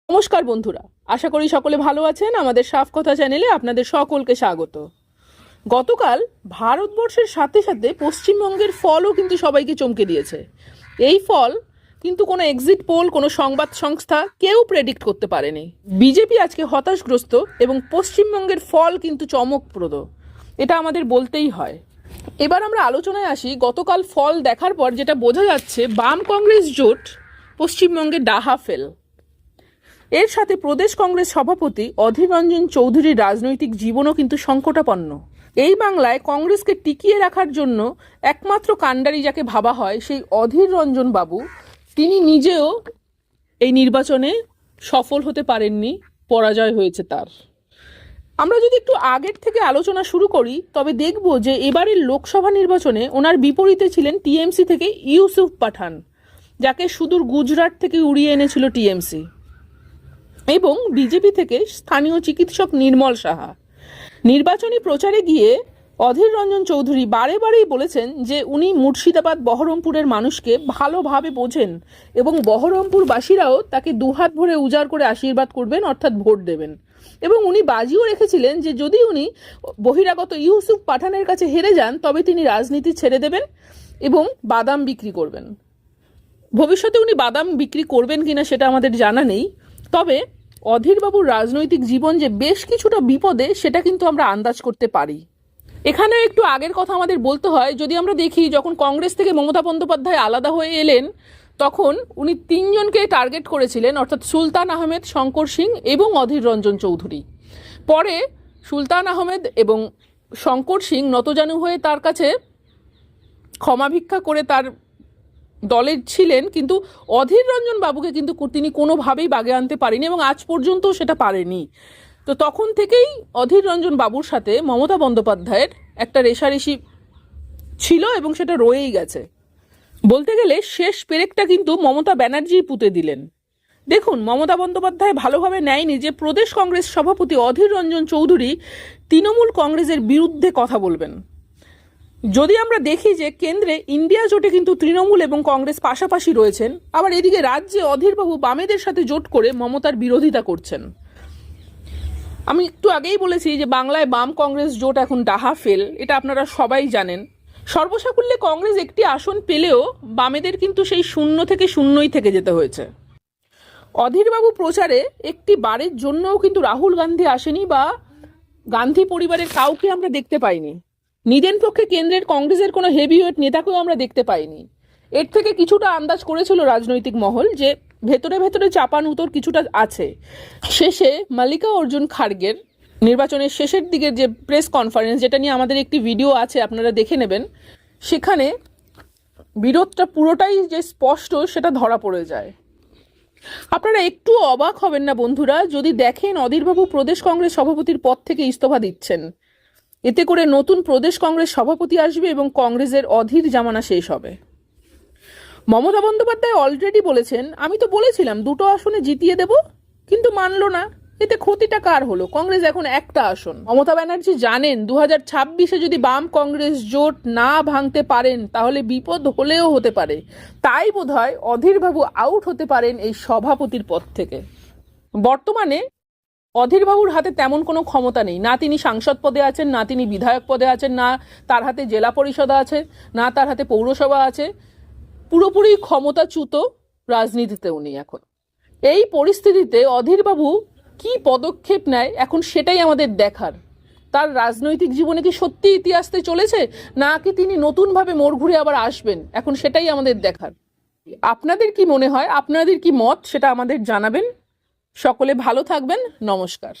নমস্কার বন্ধুরা, আশা করি সকলে ভালো আছেন। আমাদের সাফ কথা চ্যানেলে আপনাদের সকলকে স্বাগত। গতকাল ভারতবর্ষের সাথে সাথে পশ্চিমবঙ্গের ফলও কিন্তু সবাইকে চমকে দিয়েছে। এই ফল কিন্তু কোনো এক্সিট পোল, কোনো সংবাদ সংস্থা কেউ প্রেডিক্ট করতে পারেনি। বিজেপি আজকে হতাশগ্রস্ত এবং পশ্চিমবঙ্গের ফল কিন্তু চমকপ্রদ, এটা আমাদের বলতেই হয়। এবার আমরা আলোচনায় আসি। গতকাল ফল দেখার পর যেটা বোঝা যাচ্ছে, বাম কংগ্রেস জোট পশ্চিমবঙ্গে ডাহা ফেল। এর সাথে প্রদেশ কংগ্রেস সভাপতি অধীর রঞ্জন চৌধুরীর রাজনৈতিক জীবনও কিন্তু সংকটাপন্ন। এই বাংলায় কংগ্রেসকে টিকিয়ে রাখার জন্য একমাত্র কাণ্ডারি যাকে ভাবা হয়, সেই অধীর রঞ্জন বাবু, তিনি নিজেও এই নির্বাচনে সফল হতে পারেননি, পরাজয় হয়েছে তার। আমরা যদি একটু আগের থেকে আলোচনা শুরু করি তবে দেখব যে এবারের লোকসভা নির্বাচনে ওনার বিপরীতে ছিলেন টিএমসি থেকে ইউসুফ পাঠান, যাকে সুদূর গুজরাট থেকে উড়িয়ে এনেছিল টিএমসি, এবং বিজেপি থেকে স্থানীয় চিকিৎসক নির্মল সাহা। নির্বাচনী প্রচারে গিয়ে অধীর রঞ্জন চৌধুরী বারেই বলেছেন যে উনি মুর্শিদাবাদ বহরমপুরের মানুষকে ভালোভাবে বোঝেন এবং বহরমপুরবাসীরাও তাকে দুহাত ভরে উজাড় করে আশীর্বাদ করবেন, অর্থাৎ ভোট দেবেন। এবং উনি বাজিও রেখেছিলেন যে যদি উনি বহিরাগত ইউসুফ পাঠানের কাছে হেরে যান তবে তিনি রাজনীতি ছেড়ে দেবেন এবং বাদাম বিক্রি করবেন। ভবিষ্যতে উনি বাদাম বিক্রি করবেন কিনা সেটা আমাদের জানা নেই, তবে অধীরবাবুর রাজনৈতিক জীবন যে বেশ কিছুটা বিপদে সেটা কিন্তু আমরা আন্দাজ করতে পারি। এখানেও একটু আগের কথা আমাদের বলতে হয়। যদি আমরা দেখি, যখন কংগ্রেস থেকে মমতা বন্দ্যোপাধ্যায় আলাদা হয়ে এলেন তখন উনি তিনজনকে টার্গেট করেছিলেন, অর্থাৎ সুলতান আহমেদ, শঙ্কর সিং এবং অধীর রঞ্জন চৌধুরী। পরে সুলতান আহমেদ এবং শঙ্কর সিং নতজানু হয়ে তার কাছে ক্ষমা ভিক্ষা করে তার দলের ছিলেন, কিন্তু অধীর রঞ্জন বাবুকে কিন্তু তিনি কোনোভাবেই বাগে আনতে পারেনি এবং আজ পর্যন্ত সেটা পারেনি। তো তখন থেকেই অধীর রঞ্জন বাবুর সাথে মমতা বন্দ্যোপাধ্যায়ের একটা রেষারেষি ছিল এবং সেটা রয়েই গেছে। বলতে গেলে শেষ পেরেকটা কিন্তু মমতা ব্যানার্জি পুঁতে দিলেন। দেখুন, মমতা বন্দ্যোপাধ্যায় ভালোভাবে নেয়নি যে প্রদেশ কংগ্রেস সভাপতি অধীর রঞ্জন চৌধুরী তৃণমূল কংগ্রেসের বিরুদ্ধে কথা বলবেন। যদি আমরা দেখি যে কেন্দ্রে ইন্ডিয়া জোটে কিন্তু তৃণমূল এবং কংগ্রেস পাশাপাশি রয়েছেন, আবার এদিকে রাজ্যে অধীরবাবু বামেদের সাথে জোট করে মমতার বিরোধিতা করছেন। আমি একটু আগেই বলেছি যে বাংলায় বাম কংগ্রেস জোট এখন ডাহা ফেল, এটা আপনারা সবাই জানেন। সর্বসাকুল্যে কংগ্রেস একটি আসন পেলেও বামেদের কিন্তু সেই শূন্য থেকে শূন্যই থেকে যেতে হয়েছে। অধীরবাবু প্রচারে একটি বারের জন্যও কিন্তু রাহুল গান্ধী আসেনি বা গান্ধী পরিবারের কাউকে আমরা দেখতে পাইনি। নিজের পক্ষে কেন্দ্রের কংগ্রেসের কোনো হেভিওয়েট নেতাকেও আমরা দেখতে পাইনি। এর থেকে কিছুটা আন্দাজ করেছিল রাজনৈতিক মহল যে ভেতরে ভেতরে চাপান উতর কিছুটা আছে। শেষে মাল্লিকা অর্জুন খাড়গের নির্বাচনের শেষের দিকের যে প্রেস কনফারেন্স, যেটা নিয়ে আমাদের একটি ভিডিও আছে, আপনারা দেখে নেবেন, সেখানে বিরোধটা পুরোটাই যে স্পষ্ট সেটা ধরা পড়ে যায়। আপনারা একটু অবাক হবেন না বন্ধুরা যদি দেখেন অধীরবাবু প্রদেশ কংগ্রেস সভাপতির পদ থেকে ইস্তফা দিচ্ছেন। এতে করে নতুন প্রদেশ কংগ্রেস সভাপতি আসবে এবং কংগ্রেসের অধীর জামানা শেষ হবে। মমতা বন্দ্যোপাধ্যায় অলরেডি বলেছেন, আমি তো বলেছিলাম দুটো আসনে জিতিয়ে দেব, কিন্তু মানলো না। এতে ক্ষতিটা কার হলো? কংগ্রেস এখন একটা আসন। মমতা ব্যানার্জি জানেন 2026-এ যদি বাম কংগ্রেস জোট না ভাঙতে পারেন তাহলে বিপদ হলেও হতে পারে। তাই বোধহয় অধীরবাবু আউট হতে পারেন এই সভাপতির পদ থেকে। বর্তমানে অধীরবাবুর হাতে তেমন কোনো ক্ষমতা নেই, না তিনি সাংসদ পদে আছেন, না তিনি বিধায়ক পদে আছেন, না তার হাতে জেলা পরিষদ আছে, না তার হাতে পৌরসভা আছে। পুরোপুরি ক্ষমতাচ্যুত রাজনীতিতে উনি এখন। এই পরিস্থিতিতে অধীরবাবু কি পদক্ষেপ নেয় এখন সেটাই আমাদের দেখার। তার রাজনৈতিক জীবনে কি সত্যি ইতিহাসতে চলেছে, না কি তিনি নতুনভাবে মোড় ঘুরে আবার আসবেন, এখন সেটাই আমাদের দেখার। আপনাদের কি মনে হয়, আপনাদের কি মত, সেটা আমাদের জানাবেন। সকলে ভালো থাকবেন। নমস্কার।